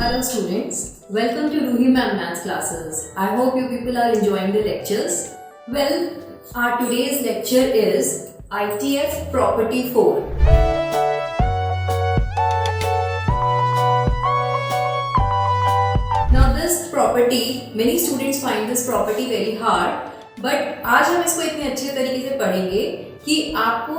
Hello students, welcome to Ruhi Ma'am Maths classes. I hope you people are enjoying the lectures. Well, our today's lecture is ITF Property 4. Now this property, many students find this property very hard, but आज हम इसको इतने अच्छे तरीके से पढ़ेंगे कि आपको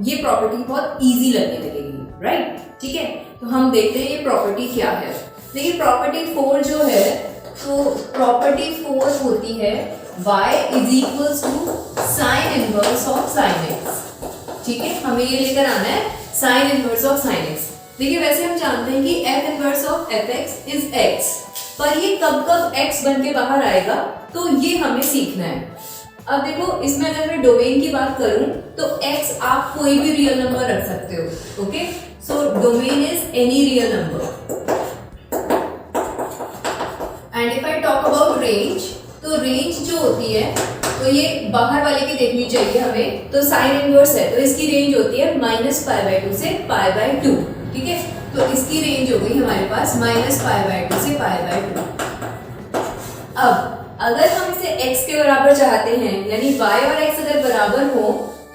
ये प्रॉपर्टी बहुत इजी लगने लगेगी, राइट? ठीक है, तो हम देखते हैं ये प्रॉपर्टी क्या है। देखिए प्रॉपर्टी 4 जो है, तो प्रॉपर्टी 4 होती है y is equals to sine inverse of sine x। ठीक है, हमें ये लेकर आना है sine inverse of sine x। देखिए वैसे हम जानते हैं कि f inverse of fx is x, पर ये कब कब x बन के बाहर आएगा तो ये हमें सीखना है। अब देखो इसमें अगर मैं डोमेन की बात करूं तो x आप कोई भी रियल नंबर रख सकते हो। Okay, so domain is any real number. And if I talk about range, तो रेंज जो होती है तो ये बाहर वाले की देखनी चाहिए हमें, तो साइन इनवर्स है तो इसकी रेंज होती है -π/2 से π/2। ठीक है, तो इसकी रेंज हो गई हमारे पास -π/2 से π/2। अब अगर हम इसे x के बराबर चाहते हैं, यानी y और x अगर बराबर हो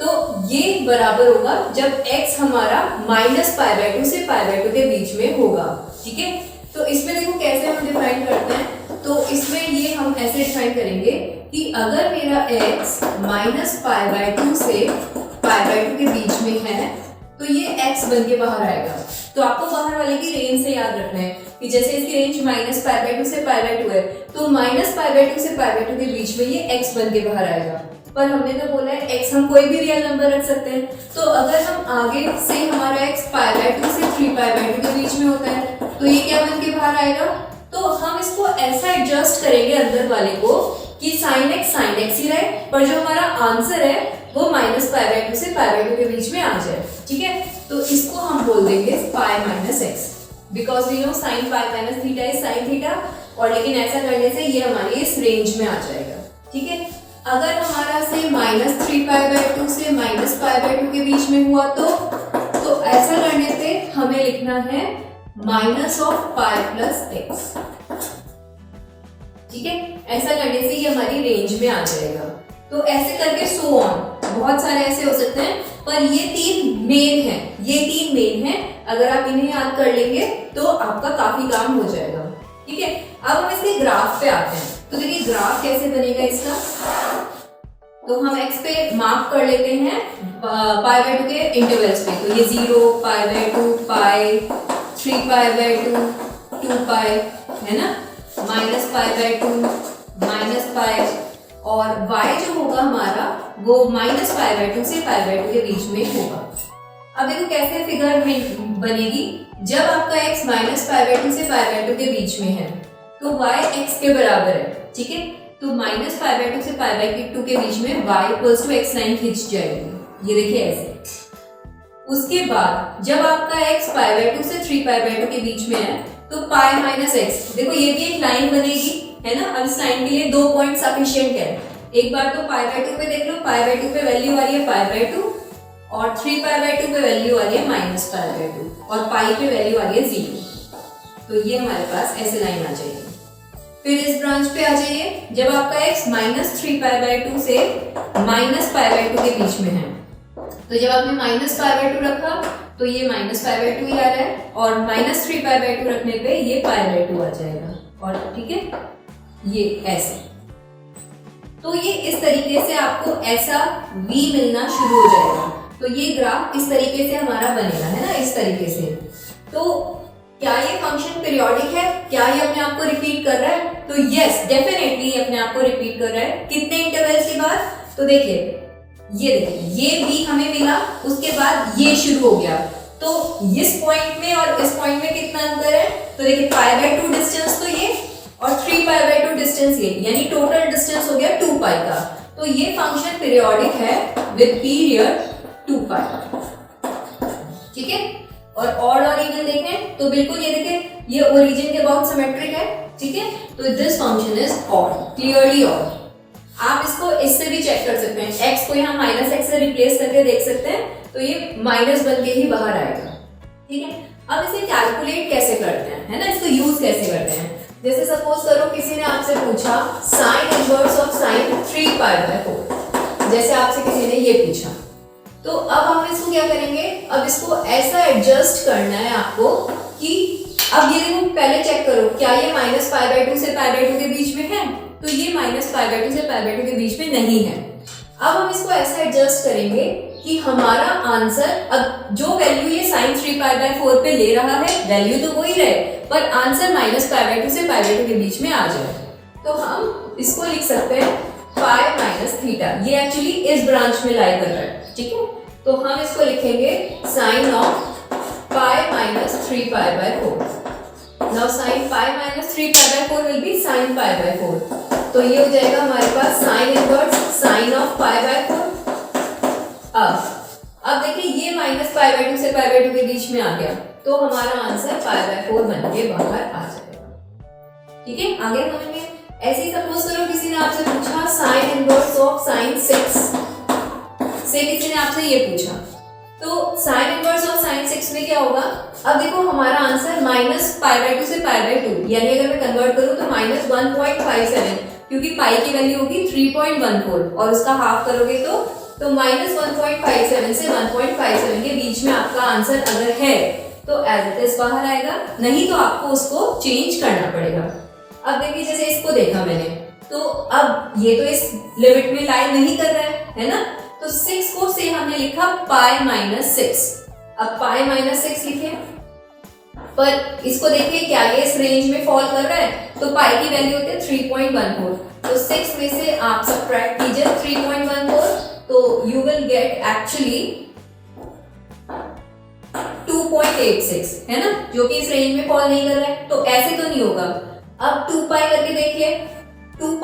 तो ये बराबर होगा जब x हमारा -π/2 से π/2 के बीच में होगा। ठीक है, तो इसमें देखो कैसे हम डिफाइन करते हैं, तो इसमें ये हम ऐसे डिफाइन करेंगे कि अगर मेरा x -π/2 से π/2 के बीच में है तो ये x बन के बाहर आएगा। तो आपको बाहर वाले की रेंज से याद रखना है कि जैसे इसकी रेंज -π/2 से π/2 है, तो -π/2 से π/2 के बीच में ये x बन के बाहर आएगा। पर हमने तो बोला है x हम कोई भी रियल नंबर रख सकते हैं, तो अगर हम आगे से हमारा x π/2 से 3π/2 के बीच में होता है तो ये क्या बन के बाहर आएगा। तो हम इसको ऐसा एडजस्ट करेंगे अंदर वाले को कि sin x ही रहे, पर जो हमारा आंसर है वो -π/2 से π/2 के बीच में आ जाए। ठीक है, तो इसको हम बोल देंगे π-x, because we know sin π - theta is sin theta, और लेकिन ऐसा करने से ये हमारी इस रेंज में आ जाएगा। ठीक है, अगर हमारा से -3π/2 से -π/2 के बीच में हुआ तो ऐसा करने पे हमें लिखना है -π+x। ठीक है, ऐसा करने से ये हमारी रेंज में आ जाएगा। तो ऐसे करके सो ऑन, बहुत सारे ऐसे हो सकते हैं, पर ये तीन मेन हैं। अगर आप इन्हें याद कर लेंगे तो आपका काफी काम हो जाएगा। ठीक है, अब हम इसके ग्राफ पे आते हैं। तो देखिए ग्राफ कैसे बनेगा इसका, तो हम x पे मार्क कर लेते हैं π/2 के इंटरवल्स पे। तो ये 0, π/2, π, 3π/2, 2π है ना, -π/2, -π, और y जो होगा हमारा वो -π/2 से π/2 के बीच में होगा। अब देखो कैसे फिगर में बनेगी, जब आपका x -π/2 से π/2 के बीच में है तो y x के बराबर है। ठीक है, तो -π/2 से π/2 के बीच में y = x लाइन खींच जाएगी, ये देखिए ऐसे। उसके बाद जब आपका x π/2 से 3π/2 के बीच में है तो π-x, देखो ये भी एक लाइन बनेगी, है ना। अब इस लाइन के लिए 2 पॉइंट सफिशिएंट है। एक बार तो π/2 पे देख लो, π/2 पे वैल्यू आ रही है π/2, और 3π/2 पे वैल्यू आ रही है -π/2, और पाई पे वैल्यू आ रही है 0। तो ये हमारे पास ऐसे लाइन आ जाएगी। फिर इस ब्रांच पे आ जाइए, जब आपका x -3π/2 से -π/2 के बीच में है, तो जब आपने -π/2 रखा तो ये -π/2 ही आ रहा है, और -3π/2 रखने पे ये π/2 आ जाएगा। और ठीक है, ये ऐसे, तो ये इस तरीके से आपको ऐसा v मिलना शुरू हो जाएगा। तो ये ग्राफ इस तरीके से हमारा बनेगा, है ना, इस तरीके से। तो क्या ये फंक्शन पीरियोडिक है, क्या ये अपने आप को रिपीट कर रहा है? तो यस, डेफिनेटली अपने आप को रिपीट कर रहा है। कितने इंटरवल्स के बाद? तो देखिए ये v हमें मिला, उसके बाद ये शुरू हो गया, तो इस पॉइंट में और इस पॉइंट में कितना अंतर है? तो देखिए π/2 डिस्टेंस तो ये, और 3π/2 डिस्टेंस ये, यानी टोटल डिस्टेंस हो गया 2π का। तो ये फंक्शन पीरियोडिक है विद पीरियड 2π। ठीक है, और ऑड और इवन देखें तो बिल्कुल ये देखें, ये ओरिजिन के बहुत सिमेट्रिक है। ठीक है, तो this function is odd, clearly odd. आप इसको इससे भी चेक कर सकते हैं, x को यहाँ -x से रिप्लेस करके देख सकते हैं, तो ये माइनस बन के ही बाहर आएगा। ठीक है, अब इसे कैलकुलेट कैसे करते हैं, है ना, इसको यूज कैसे करते हैं। जैसे सपोज करो किसी ने आपसे पूछा साइन इनवर्स ऑफ साइन 3π/4, जैसे आपसे किसी ने ये पूछा, तो अब हम इसको क्या करेंगे, अब इसको ऐसा एडजस्ट करना है आपको कि अब ये देखो पहले चेक करो क्या ये -π/2 से π/2 के बीच में है, तो ये -π/2 से π/2 के बीच में नहीं है। अब हम इसको ऐसा एडजस्ट करेंगे कि हमारा आंसर, अब जो वैल्यू ये sin 3π/4 पे ले रहा है वैल्यू तो वही रहे, पर आंसर -π/2 से π/2 के बीच में आ जाए, तो हम इसको लिख सकते हैं π - θ। ये एक्चुअली इस ब्रांच में लाई कर रहा है, ठीक है, तो हम इसको लिखेंगे sin of π - 3π/4। Now sin π - 3π/4 will be sin π/4, तो ये हो जाएगा हमारे पास sin इनवर्स sin ऑफ π/4। अब देखिए ये -π/2 से π/2 के बीच में आ गया, तो हमारा आंसर π/4 बन के बाहर आ जाएगा। ठीक है, आगे समझेंगे। ऐसे ही सपोज करो किसी ने आपसे पूछा sin इनवर्स ऑफ sin 6 से, किसी ने आपसे ये पूछा, तो sin इनवर्स ऑफ sin 6 में क्या होगा, अब देखो हमारा आंसर -π/2 से π/2, यानी अगर मैं कन्वर्ट करूं तो -1.57, क्योंकि पाई की वैल्यू होगी 3.14 और उसका हाफ करोगे तो -1.57 से 1.57 के बीच में आपका आंसर अगर है तो एज इट इज बाहर आएगा, नहीं तो आपको उसको चेंज करना पड़ेगा। अब देखिए जैसे इसको देखा मैंने, तो अब ये तो इस लिमिट में लाई नहीं कर रहा है ना, तो 6 को से हमने लिखा π - 6। अब π - 6 लिखे, पर इसको देखिए क्या ये इस रेंज में फॉल कर रहा है, तो पाई की वैल्यू होती है 3.14, तो 6 में से आप सबट्रैक्ट कीजिए 3.14, तो यू विल गेट एक्चुअली 2.86, है ना, जो कि इस रेंज में फॉल नहीं कर रहा है, तो ऐसे तो नहीं होगा। अब 2π करके देखिए, 2π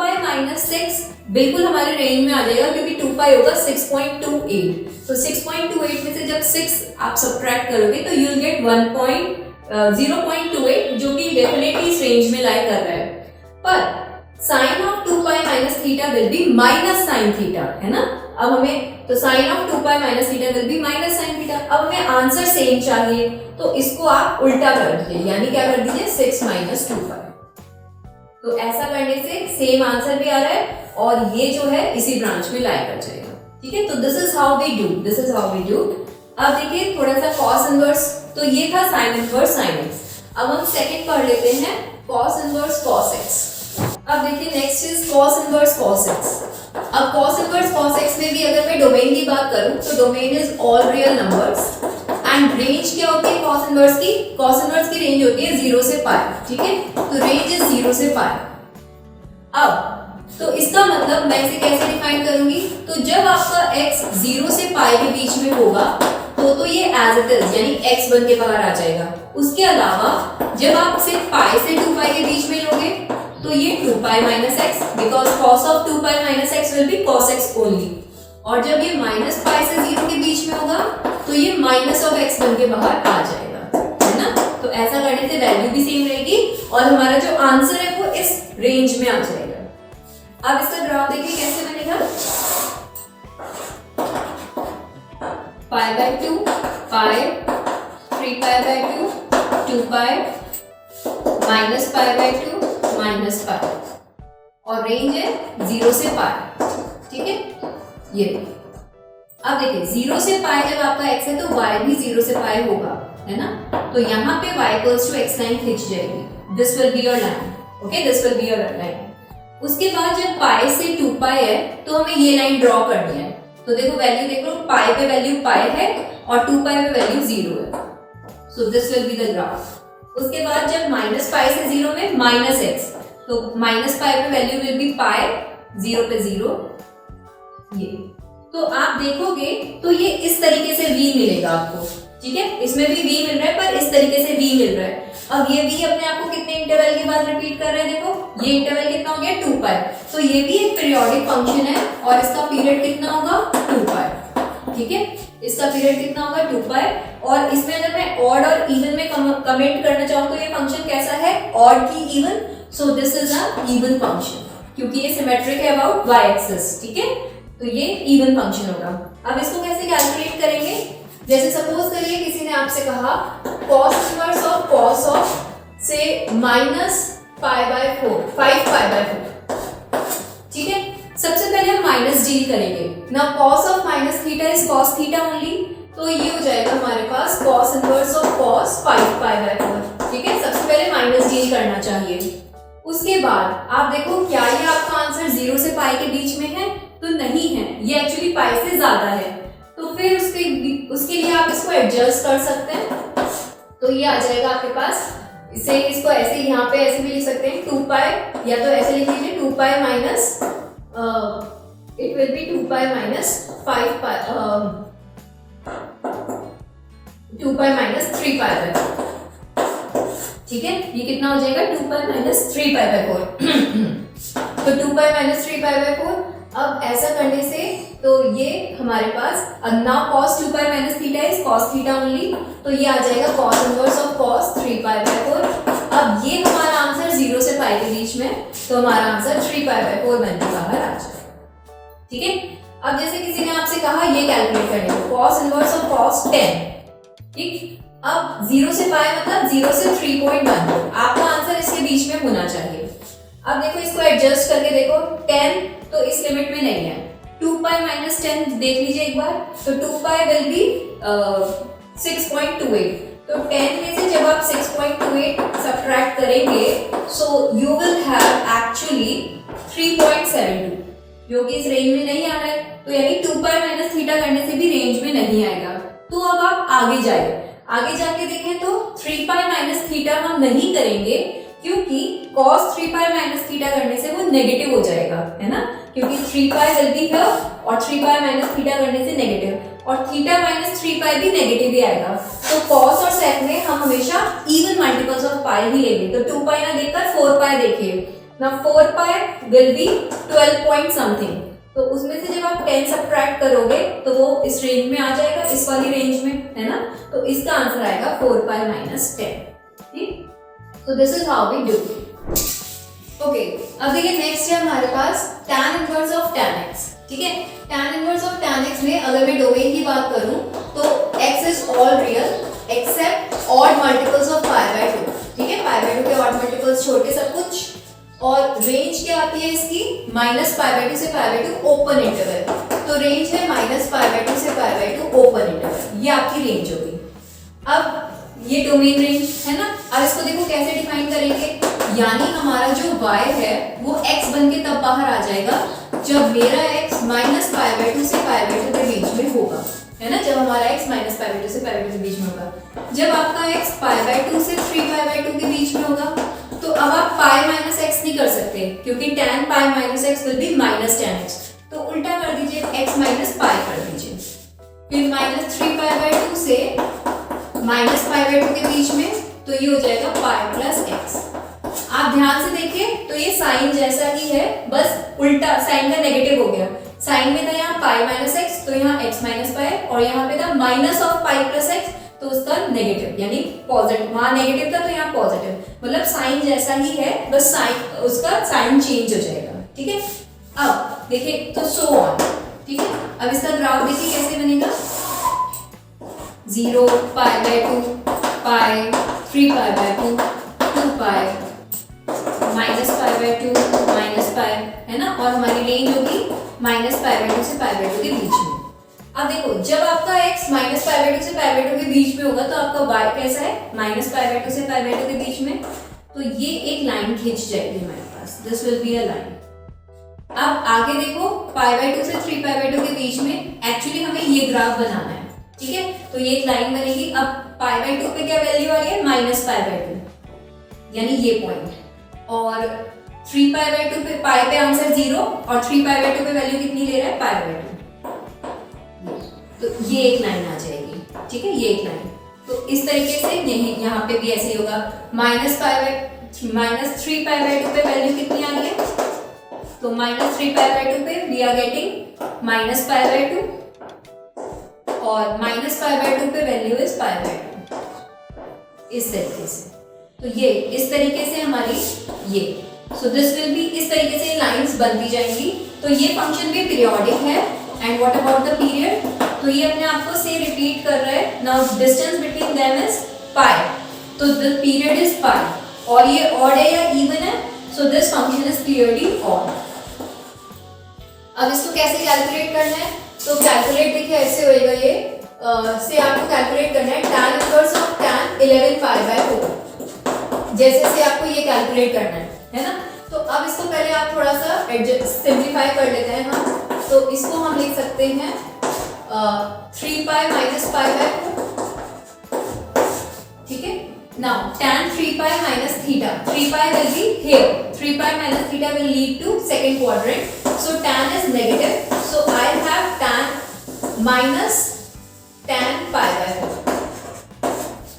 - 6 बिल्कुल हमारे रेंज में आ जाएगा, क्योंकि 2π होगा 6.28, तो 6.28 में से जब 6 आप सबट्रैक्ट करोगे तो यू विल गेट 0.28, जो कि डेफिनेटली इस रेंज में लाई कर रहा है। पर sin of 2π - θ will be -sin θ, है ना। अब हमें तो sin of 2π - θ will be -sin θ। अब हमें आंसर सेम चाहिए, तो इसको आप उल्टा कर दीजिए, यानी क्या कर दीजिए 6 - 2π। तो ऐसा करने से सेम आंसर भी आ रहा है और ये जो है इसी ब्रांच में लाई कर जाएगा। ठीक है, तो this is how we do. अब देखिए थोड़ा सा cos इनवर्स, तो ये था sin इनवर्स sin x। अब हम सेकंड पढ़ लेते हैं cos इनवर्स cos x। अब देखिए next is cos inverse cos x। अब cos इनवर्स cos x में भी अगर मैं डोमेन की बात करूं तो domain is all real numbers and range क्या होती है cos इनवर्स की? cos इनवर्स की रेंज होती है 0 से π, ठीक है, तो रेंज इज 0 से π। अब तो इसका मतलब मैं इसे कैसे डिफाइन करूंगी, तो जब आपका x 0 से π के बीच में होगा तो ये एज इट इज यानी x बन के बाहर आ जाएगा। उसके अलावा जब आप इसे π से 2π के बीच में लोगे तो ये 2π - x, because cos of 2π - x will be cos x only. और जब ये -π से 0 के बीच में होगा तो ये माइनस ऑफ x बन के बाहर आ जाएगा, है ना। तो ऐसा करने से वैल्यू भी सेम रहेगी और हमारा जो आंसर है वो इस रेंज में आ जाएगा। अब इसका ग्राफ देखिए कैसे बनेगा, π/2 π 3π/2 2π -π/2 -π और रेंज है 0 से π। ठीक है, ये अब देखिए 0 से π जब आपका x है तो y भी 0 से π होगा, है ना। तो यहाँ पे y = x लाइन खींच जाएगी, this will be your line, okay, this will be your line. उसके बाद जब π से 2π है तो हमें ये लाइन ड्रॉ करनी है। तो देखो वैल्यू देखो, π पे वैल्यू π है और 2π पे वैल्यू 0 है, so this will be the graph. उसके बाद जब -π से 0 में -x, तो -π पे वैल्यू विल बी π, 0 पे 0, ये। तो आप देखोगे तो ये इस तरीके से v मिलेगा आपको, ठीक है, इसमें भी v मिल रहा है पर इस तरीके से v मिल रहा है। अब ये v अपने आप को कितने इंटरवल के बाद रिपीट कर रहे हैं, देखो ये इंटरवल कितना हो गया 2π, तो ये भी एक पीरियोडिक फंक्शन है और इसका पीरियड कितना होगा 2π, ठीक है, इसका पीरियड कितना होगा 2π। और इसमें अगर मैं ऑड और इवन में कमेंट करना चाहूँ तो ये फंक्शन कैसा है, ऑड की even, so this is a even function, क्योंकि ये सिमेट्रिक है अबाउट y एक्सिस, ठीक है, तो ये इवन फंक्शन होगा। अब इसको कैसे कैलकुलेट करेंगे, जैसे सपोज करिए किसी ने आपसे कहा cos इनवर्स ऑफ से -π/4 5π/4, ठीक है। सबसे पहले हम माइनस डील करेंगे ना, cos of minus theta is cos theta only, तो ये हो जाएगा हमारे पास cos इनवर्स ऑफ cos 5π/4, ठीक है। सबसे पहले माइनस डील करना चाहिए। उसके बाद आप देखो क्या ये आपका आंसर 0 से पाई के बीच में है, तो नहीं है, ये एक्चुअली पाई से ज्यादा है, तो फिर उसके लिए आप इसको एडजस्ट कर सकते हैं। तो ये आ जाएगा आपके पास, इसे इसको ऐसे यहाँ पे ऐसे भी लिख सकते हैं 2π, या तो ऐसे लिख लीजिए 2π minus it will be 2π minus 2π minus 3π/4, ठीक है। ये कितना हो जाएगा 2π माइनस 3π/4 तो 2π माइनस 3π/4। अब ऐसा करने से तो ये हमारे पास now cos 2π minus theta is cos theta only, तो ये आ जाएगा cos इनवर्स ऑफ cos 3π/4। अब ये हमारा आंसर 0 से पाई के बीच में, तो हमारा आंसर 3π/4 बन के बाहर आ जाएगा, ठीक है। अब जैसे किसी ने आपसे कहा ये कैलकुलेट करने को cos इनवर्स ऑफ cos 10, ठीक। अब 0 से पाई मतलब 0 से 3.1, आपका आंसर इसके बीच में होना चाहिए। अब देखो इसको एडजस्ट करके देखो, 10 तो इस लिमिट में नहीं है, 2π माइनस 10 देख लीजिए एक बार, तो 2π विल बी 6.28, तो 10 में से जब आप 6.28 सब्ट्रैक्ट करेंगे so you will have actually 3.72, जो कि इस रेंज में नहीं आ रहा है, तो यानी 2π माइनस थीटा करने से भी रेंज में नहीं आएगा। तो अब आप आगे जाके देखें तो 3π माइनस थीटा हम नहीं करेंगे, क्योंकि cos 3π माइनस थीटा करने से वो नेगेटिव हो जाएगा, है ना, क्योंकि 3π विल बी हियर और 3π माइनस थीटा करने से नेगेटिव, और थीटा माइनस 3π भी नेगेटिव ही आएगा। तो cos और sec में हम हमेशा इवन मल्टीपल्स ऑफ पाई ही लेंगे, तो 2π ना देखकर 4π देखिए ना, 4π विल बी 12 पॉइंट समथिंग, तो उसमें से जब आप 10 सब्ट्रैक्ट करोगे तो वो इस रेंज में आ जाएगा, इस वाली रेंज में, है ना, तो इसका आंसर आएगा 4π माइनस 10, ठीक। तो this is how we do. Okay, अब देखिए नेक्स्ट है हमारे पास tan inverse of tan x, ठीक है। tan inverse of tan x में अगर मैं डोमेन की बात करूं तो x is all real except odd multiples of π/2, ठीक है। π/2 के ऑड मल्टीपल्स छोड़ के सब कुछ, और रेंज क्या आती है इसकी -π/2 से π/2 ओपन इंटरवल, तो रेंज है -π/2 से π/2 ओपन इंटरवल, ये आपकी रेंज होगी। अब ये डोमेन रेंज है ना, अब इसको देखो कैसे डिफाइन करेंगे, यानी हमारा जो y है वो x बन के तब बाहर आ जाएगा जब मेरा x -π/2 से π/2 के बीच में होगा, है ना, जब हमारा x -π/2 से π/2 के बीच में होगा। जब आपका x π/2 से 3π/2 के बीच में होगा, तो अब आप पाई माइनस x नहीं कर सकते, क्योंकि tan pi minus x will B minus tan x, तो उल्टा कर दीजिए, x माइनस पाई कर दीजिए, फिर -3π/2 से -π/2 के बीच में, तो ये हो जाएगा पाई प्लस x। आप ध्यान से देखें तो ये साइन जैसा ही है, बस उल्टा साइन का नेगेटिव हो गया, साइन में था यहाँ पाई माइनस एक्स, तो यहाँ x माइनस पाई, और यहाँ पे था minus of pi plus x, तो उसका नेगेटिव यानी पॉजिटिव, वहां नेगेटिव था तो यहाँ पॉजिटिव, मतलब साइन जैसा ही है, बस साइन उसका साइन चेंज हो जाएगा, ठीक है। अब देखिए तो सो ऑन, ठीक है। अब इसका ग्राफ देखिए कैसे बनेगा, 0 π/2 पाई 3π/2 2π -π/2 माइनस पाई, है ना, और हमारी रेंज होगी -π/2 से π/2 के बीच में। अब देखो जब आपका x -π/2 से π/2 के बीच में होगा तो आपका y कैसा है, -π/2 से π/2 के बीच में, तो ये एक लाइन खींच जाएगी हमारे पास, this will be a line. अब आगे देखो π/2 से 3π/2 के बीच में एक्चुअली हमें ये ग्राफ बनाना है, ठीक है, तो ये एक लाइन बनेगी। अब π/2 पे क्या वैल्यू आ रही है, -π/2, यानी ये पॉइंट, और 3π/2 पे पाई पे आंसर 0 और 3π/2 पे वैल्यू कितनी ले रहा है, π/2, तो ये एक लाइन आ जाएगी, ठीक है, ये एक लाइन। तो इस तरीके से यहाँ पे भी ऐसे ही होगा, -3π/2 पे वैल्यू कितनी आ रही है, तो -3π/2 पे वी आर गेटिंग -π/2, और -π/2 पे वैल्यू इज π/2, इस तरीके से। तो ये इस तरीके से हमारी ये, सो दिस विल बी, इस तरीके से लाइंस बनती जाएंगी। तो ये फंक्शन भी पीरियोडिक है। And what about the period, तो ये अपने आप को से रिपीट कर रहा है। Now distance between them is pi, तो द पीरियड इज पाई, और ये ऑड है या इवन है, so this function is clearly odd. अब इसको कैसे कैलकुलेट करना है, तो कैलकुलेट देखिए ऐसे होएगा, ये से आपको कैलकुलेट करना है tan inverse of tan 11 pi by 4, जैसे से आपको ये कैलकुलेट करना है ना। तो अब इसको पहले आप थोड़ा सा एडजस्ट सिंप्लीफाई कर लेते हैं हम, तो इसको हम लिख सकते हैं 3 पाई माइनस पाई बाय 4, ठीक है। Now tan 3 pi minus theta, 3 pi will be here, 3 pi minus theta will lead to second quadrant, so tan is negative, so I have tan minus tan pi by 4.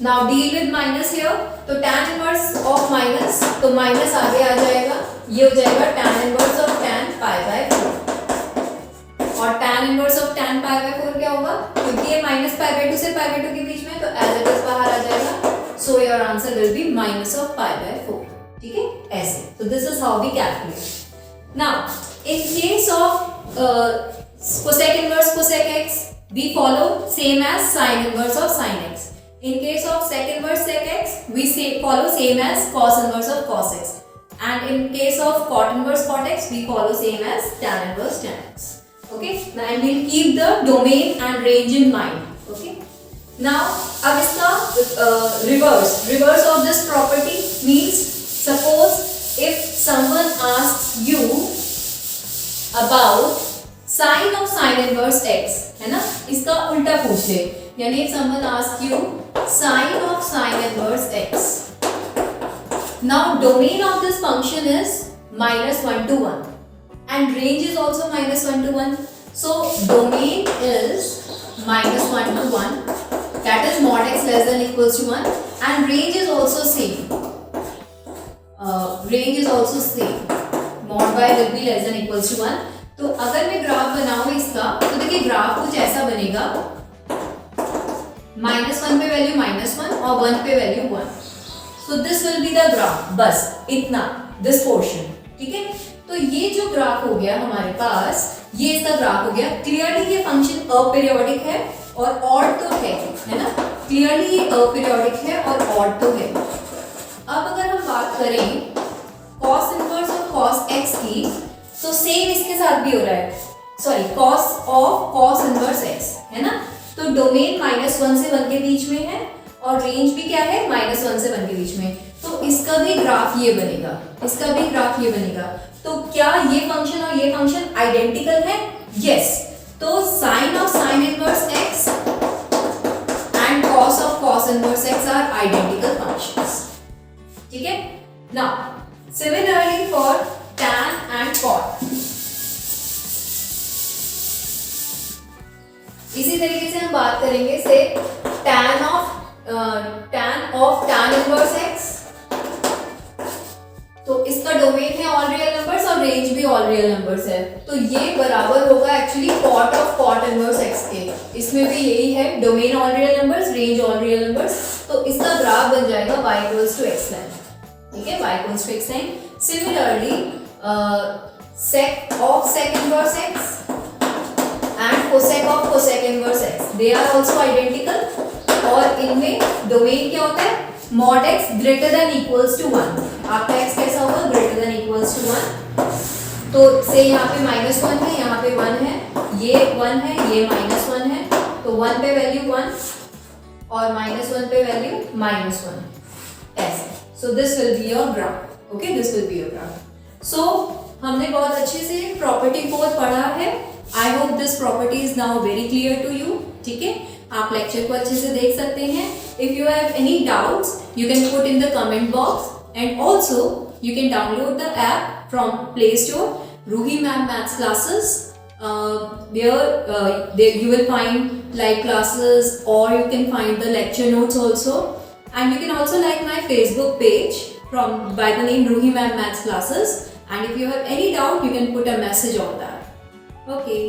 Now deal with minus here, तो tan inverse of minus, तो minus आगे आ जाएगा, ये हो जाएगा tan inverse of tan pi by 4, और tan inverse of tan pi by 4 क्या होगा, क्योंकि ये माइनस pi by 2 से pi by 2 के बीच में, तो as it is बाहर आ जाएगा, so your answer will be minus of pi by 4, ठीक है, ऐसे। So this is how we calculate. Now in case of cosec inverse cosec x, we follow same as sin inverse of sin x. In case of sec inverse sec x, we follow same as cos inverse of cos x. And in case of cot inverse cot x, we follow same as tan inverse tan x. Okay, now and we'll keep the domain and range in mind. Okay. Now, अब इसका reverse of this property means, suppose if someone asks you about sin of sin inverse x, है ना, इसका उल्टा पूछ ले, यानी if someone asks you sin of sin inverse x, now domain of this function is -1 to 1 and range is also -1 to 1, so domain is -1 to 1, that is mod x less than equals to 1, and range is also same, mod y will be less than equals to 1. तो अगर मैं graph बनाऊं इसका, तो देखिए graph कुछ ऐसा बनेगा, -1 पे वैल्यू -1 और 1 पे value 1, so this will be the graph, बस इतना, दिस पोर्शन, ठीक है। तो ये जो ग्राफ हो गया हमारे पास, ये इसका ग्राफ हो गया। क्लियरली ये फंक्शन अपीरियोडिक है और ऑड तो है ना, क्लियरली ये अपीरियोडिक है और ऑड तो है। अब अगर हम बात करें cos inverse of cos x की, तो सेम इसके साथ भी हो रहा है, sorry cos of cos inverse x, है ना। तो डोमेन -1 से 1 के बीच में है और रेंज भी क्या है, -1 से 1 के बीच में, तो इसका भी ग्राफ ये बनेगा, इसका भी ग्राफ ये बनेगा। तो क्या ये फंक्शन और ये फंक्शन आइडेंटिकल है? यस। तो sine of sine inverse x and cos of cos inverse x are identical functions, ठीक है। Now similarly for tan and cot, इसी तरीके से हम बात करेंगे से tan of tan inverse x, तो इसका डोमेन है ऑल रियल नंबर्स और रेंज भी ऑल रियल नंबर्स है, तो ये बराबर होगा actually cot of cot inverse x के। इसमें भी यही है, domain all real numbers, range all real numbers, तो इसका ग्राफ बन जाएगा y equals to x line, ठीक है, y equals to x line। Similarly sec of sec inverse x and cosec of cosec inverse x, they are also identical, और इनमें domain क्या होता है, mod x greater than equals to 1, आपका x कैसा होगा, greater than equals to 1, तो से यहाँ पे -1 है, यहाँ पे 1 है, ये 1 है, ये -1 है, तो 1 पे वैल्यू 1 और -1 पे वैल्यू -1, ऐसे। So this will be your graph, okay, this will be your graph. So हमने बहुत अच्छे से प्रॉपर्टी 4 पढ़ा है। I hope this property is now very clear to you, ठीक है। आप लेक्चर को अच्छे से देख सकते हैं। If you have any doubts you can put in the comment box and also you can download the app from Play Store, Ruhi ma'am maths classes, there you will find live classes or you can find the lecture notes also, and you can also like my Facebook page by the name Ruhi Ma'am Maths Classes, and if you have any doubt you can put a message on that. Okay.